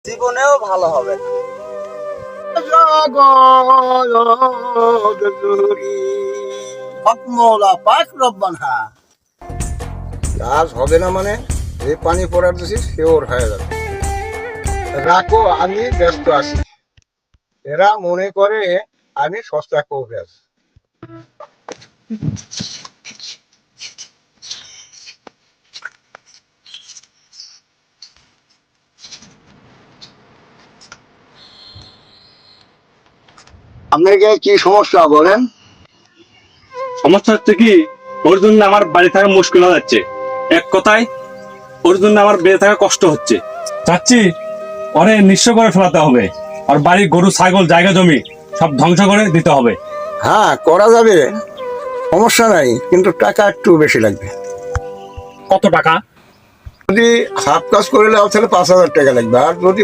জীবনেও ভালো হবে না। মৌলা পাক রব্বানা। কাজ হবে না মানে এই পানি পড়ার দিছি শিওর হয়ে যাবে। রাখো, আমি ব্যস্ত আছি। এরা মনে করে আমি সস্তা কবে আছি। আপনার কি সমস্যা বলেন? সমস্যা হচ্ছে কি, ওর জন্য আমার বাড়ি থাকা মুশকিল হয়ে যাচ্ছে। এক কথায়, ওর জন্য আমার বেঁচে থাকা কষ্ট হচ্ছে। চাচ্ছি ওরে নিঃস্ব করে ফেলাতে হবে, আর বাড়ি গরু ছাগল জায়গা জমি সব ধ্বংস করে দিতে হবে। হ্যাঁ, করা যাবে, সমস্যা নাই, কিন্তু টাকা একটু বেশি লাগবে। কত টাকা? যদি হাফ কাজ করলে তাহলে 5,000 টাকা লাগবে, আর যদি